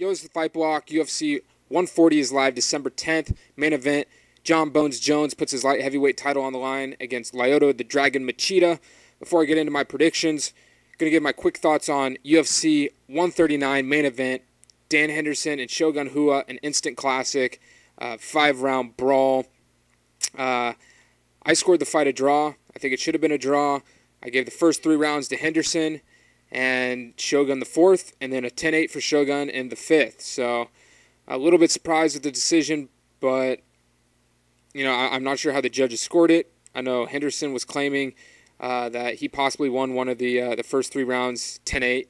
Yo, it's the Fight Block. UFC 140 is live December 10th. Main event, Jon Jones puts his light heavyweight title on the line against Lyoto the Dragon Machida. Before I get into my predictions, I'm going to give my quick thoughts on UFC 139 main event. Dan Henderson and Shogun Rua, an instant classic, 5-round brawl. I scored the fight a draw. I think it should have been a draw. I gave the first 3 rounds to Henderson and Shogun the 4th, and then a 10-8 for Shogun in the 5th. So a little bit surprised with the decision, but I'm not sure how the judges scored it. I know Henderson was claiming that he possibly won one of the first 3 rounds 10-8,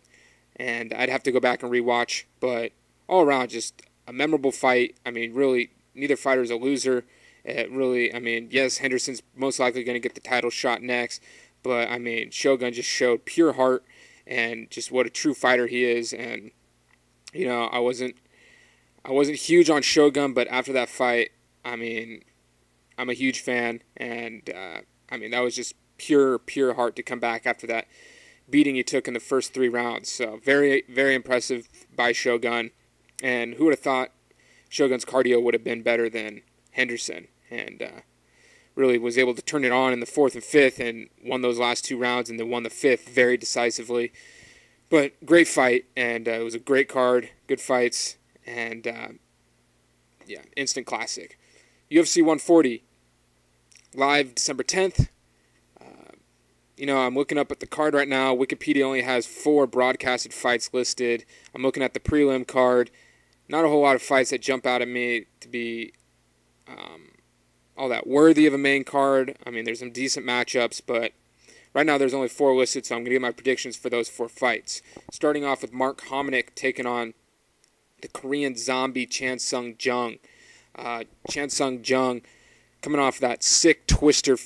and I'd have to go back and rewatch. But all around, just a memorable fight. I mean, really, neither fighter is a loser. Yes, Henderson's most likely going to get the title shot next, but Shogun just showed pure heart and just what a true fighter he is. And I wasn't huge on Shogun, but after that fight, I'm a huge fan, and that was just pure heart to come back after that beating he took in the first 3 rounds. So very, very impressive by Shogun. And who would have thought Shogun's cardio would have been better than Henderson? And really was able to turn it on in the 4th and 5th and won those last 2 rounds and then won the 5th very decisively. But great fight, and it was a great card, good fights, and instant classic. UFC 140, live December 10th. I'm looking up at the card right now. Wikipedia only has 4 broadcasted fights listed. I'm looking at the prelim card. Not a whole lot of fights that jump out at me to be all that worthy of a main card. There's some decent matchups, but right now there's only 4 listed, so I'm going to give my predictions for those 4 fights. Starting off with Mark Hominick taking on the Korean zombie Chan Sung Jung. Chan Sung Jung coming off that sick twister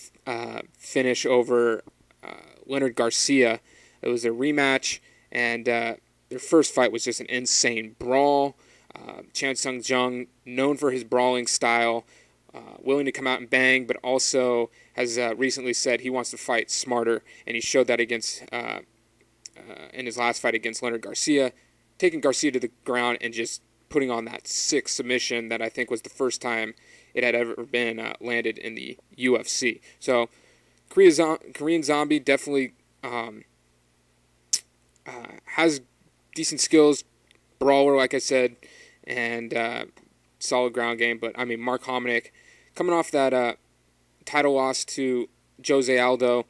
finish over Leonard Garcia. It was a rematch, and their first fight was just an insane brawl. Chan Sung Jung, known for his brawling style, willing to come out and bang, but also has recently said he wants to fight smarter, and he showed that against in his last fight against Leonard Garcia, taking Garcia to the ground and just putting on that sick submission that I think was the first time it had ever been landed in the UFC. So Korean Zombie definitely has decent skills, brawler, like I said, and solid ground game. But Mark Hominick, coming off that title loss to Jose Aldo,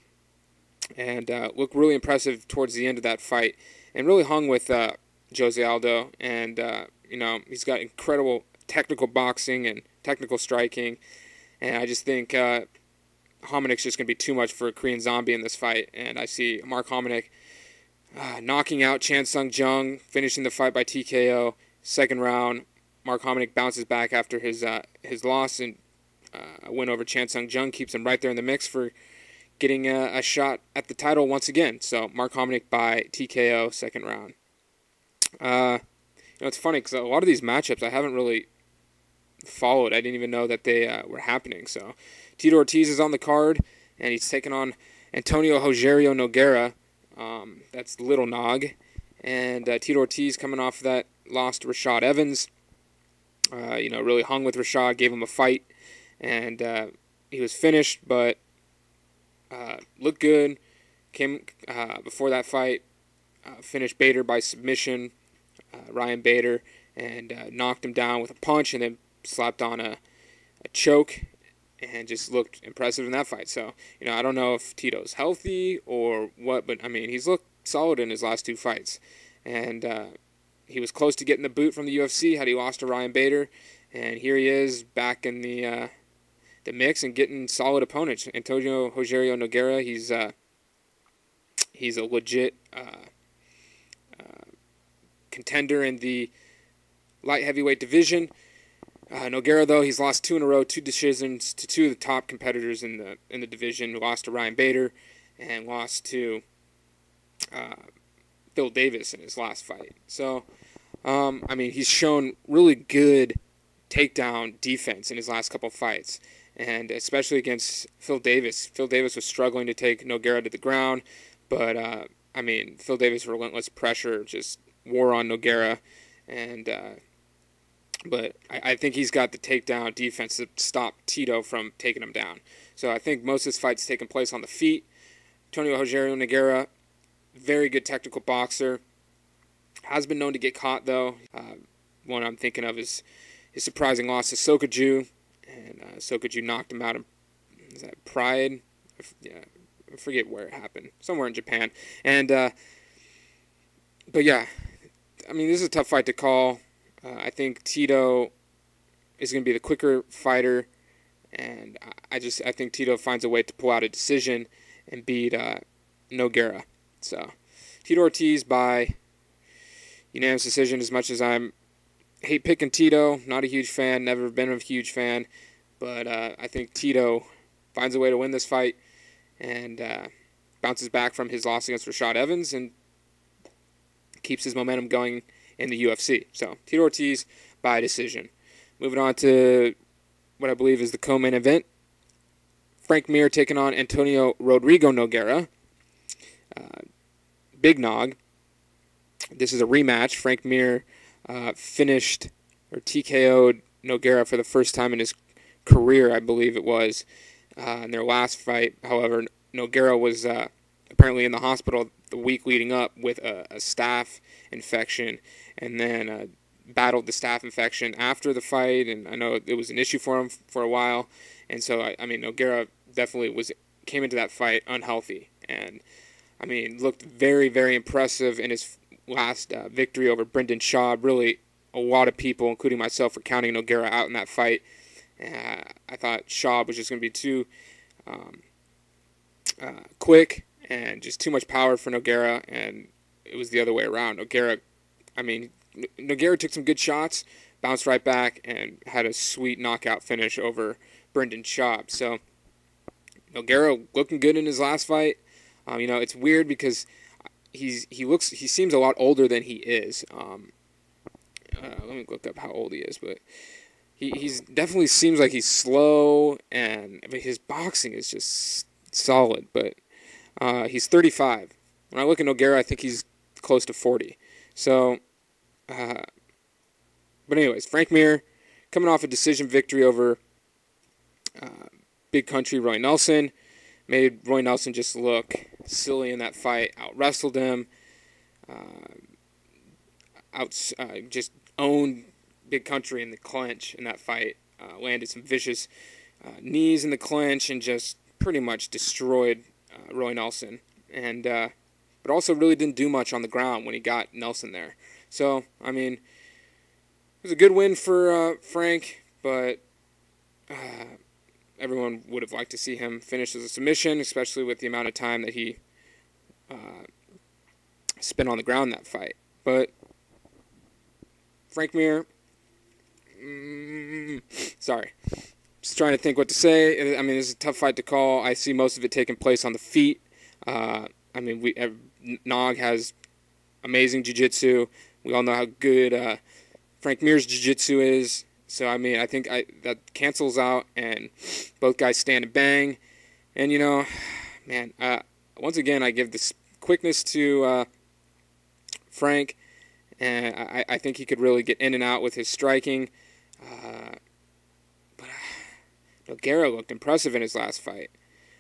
and looked really impressive towards the end of that fight, and really hung with Jose Aldo. And he's got incredible technical boxing and technical striking, and I just think Hominick's just going to be too much for a Korean Zombie in this fight. And I see Mark Hominick knocking out Chan Sung Jung, finishing the fight by TKO. 2nd round, Mark Hominick bounces back after his loss, and a win over Chan Sung Jung keeps him right there in the mix for getting a shot at the title once again. So Mark Hominick by TKO, 2nd round. It's funny because a lot of these matchups I haven't really followed. I didn't even know that they were happening. So Tito Ortiz is on the card, and he's taking on Antonio Rogerio Nogueira. That's Little Nog. And Tito Ortiz coming off that loss to Rashad Evans. Really hung with Rashad, gave him a fight, and he was finished, but looked good. Came before that fight, finished Bader by submission, Ryan Bader, and knocked him down with a punch, and then slapped on a choke, and just looked impressive in that fight. So, I don't know if Tito's healthy or what, but he's looked solid in his last 2 fights, and he was close to getting the boot from the UFC had he lost to Ryan Bader, and here he is back in the mix and getting solid opponents. Antonio Rogerio Nogueira, he's a legit contender in the light heavyweight division. Nogueira, though, he's lost 2 in a row, 2 decisions to 2 of the top competitors in the division. Lost to Ryan Bader and lost to Phil Davis in his last fight. So, he's shown really good takedown defense in his last couple fights, and especially against Phil Davis. Phil Davis was struggling to take Nogueira to the ground, but Phil Davis' relentless pressure just wore on Nogueira, and but I think he's got the takedown defense to stop Tito from taking him down. So I think most of this fight's taking place on the feet. Antonio Rogerio Nogueira, very good technical boxer. Has been known to get caught, though. One I'm thinking of is his surprising loss to Sokoju. And Sokoju knocked him out in, is that Pride? Yeah, I forget where it happened. Somewhere in Japan. And, but yeah, I mean, this is a tough fight to call. I think Tito is going to be the quicker fighter. And I think Tito finds a way to pull out a decision and beat Nogueira. So, Tito Ortiz by unanimous decision. As much as I hate picking Tito, not a huge fan, never been a huge fan, but I think Tito finds a way to win this fight and bounces back from his loss against Rashad Evans and keeps his momentum going in the UFC. So, Tito Ortiz by decision. Moving on to what I believe is the co-main event. Frank Mir taking on Antonio Rodrigo Nogueira. Big Nog. This is a rematch. Frank Mir finished or TKO'd Nogueira for the first time in his career, I believe it was, in their last fight. However, Nogueira was apparently in the hospital the week leading up with a staph infection, and then battled the staph infection after the fight, and I know it was an issue for him for a while, and so, I mean, Nogueira definitely came into that fight unhealthy, and, I mean, looked very, very impressive in his last victory over Brendan Schaub. Really, a lot of people, including myself, were counting Nogueira out in that fight. I thought Schaub was just going to be too quick and just too much power for Nogueira, and it was the other way around. Nogueira took some good shots, bounced right back, and had a sweet knockout finish over Brendan Schaub. So, Nogueira looking good in his last fight. You know, it's weird because he seems a lot older than he is. Let me look up how old he is, but he's definitely seems like he's slow, and his boxing is just solid. But he's 35. When I look at Nogueira, I think he's close to 40. So, but anyways, Frank Mir coming off a decision victory over Big Country Roy Nelson. Made Roy Nelson just look silly in that fight. Out-wrestled him. Just owned Big Country in the clinch in that fight. Landed some vicious knees in the clinch and just pretty much destroyed Roy Nelson. And but also really didn't do much on the ground when he got Nelson there. So, I mean, it was a good win for Frank, but everyone would have liked to see him finish as a submission, especially with the amount of time that he spent on the ground in that fight. But Frank Mir, sorry, just trying to think what to say. I mean, this is a tough fight to call. I see most of it taking place on the feet. I mean, Nog has amazing jiu-jitsu. We all know how good Frank Mir's jiu-jitsu is. So, I mean, I think that cancels out, and both guys stand and bang. And, you know, man, once again, I give this quickness to Frank, and I think he could really get in and out with his striking. But Nogueira looked impressive in his last fight.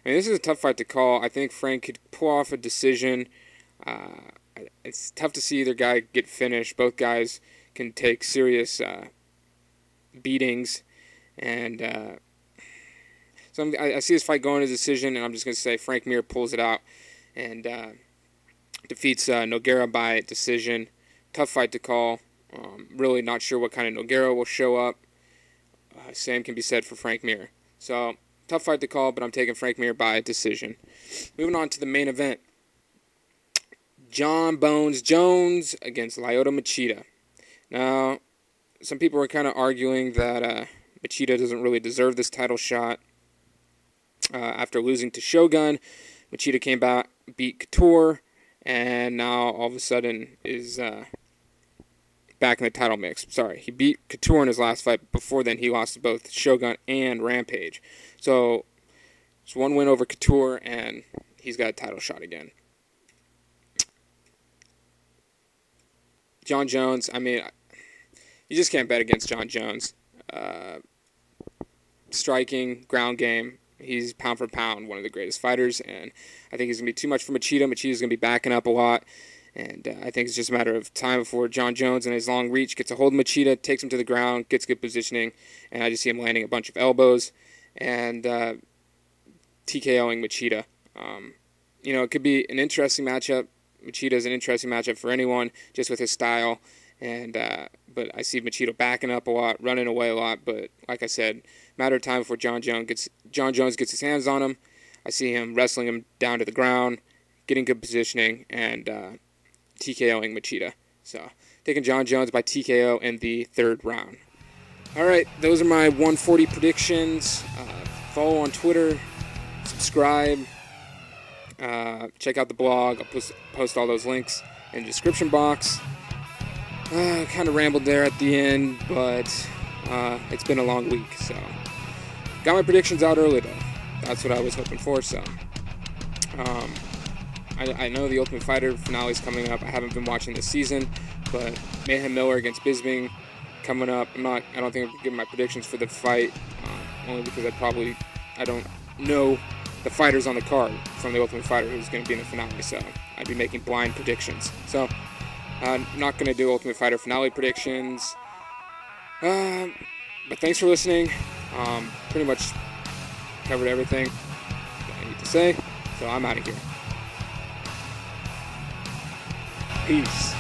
I mean, this is a tough fight to call. I think Frank could pull off a decision. It's tough to see either guy get finished. Both guys can take serious beatings, and so I see this fight going to decision, and I'm just going to say Frank Mir pulls it out and defeats Nogueira by decision. Tough fight to call. Really not sure what kind of Nogueira will show up. Same can be said for Frank Mir. So, tough fight to call, but I'm taking Frank Mir by decision. Moving on to the main event. Jon Jones against Lyoto Machida. Now, some people were kind of arguing that Machida doesn't really deserve this title shot. After losing to Shogun, Machida came back, beat Couture, and now all of a sudden is back in the title mix. Sorry, he beat Couture in his last fight. Before then, he lost to both Shogun and Rampage. So, it's one win over Couture, and he's got a title shot again. Jon Jones, I mean, You just can't bet against Jon Jones. Striking, ground game, he's pound for pound one of the greatest fighters, and I think he's going to be too much for Machida. Machida's going to be backing up a lot, and I think it's just a matter of time before Jon Jones and his long reach gets a hold of Machida, takes him to the ground, gets good positioning, and I just see him landing a bunch of elbows and TKOing Machida. It could be an interesting matchup. Machida is an interesting matchup for anyone, just with his style. But I see Machida backing up a lot, running away a lot. But like I said, matter of time before Jon Jones gets his hands on him. I see him wrestling him down to the ground, getting good positioning, and TKOing Machida. So taking Jon Jones by TKO in the 3rd round. All right, those are my 140 predictions. Follow on Twitter, subscribe, check out the blog. I'll post all those links in the description box. Kind of rambled there at the end, but it's been a long week, so got my predictions out early though. That's what I was hoping for. So I know the Ultimate Fighter finale is coming up. I haven't been watching this season, but Mayhem Miller against Bisping coming up. I don't think I'm giving my predictions for the fight, only because I don't know the fighters on the card from the Ultimate Fighter who's going to be in the finale, so I'd be making blind predictions. So I'm not going to do Ultimate Fighter finale predictions. But thanks for listening. Pretty much covered everything that I need to say, so I'm out of here. Peace.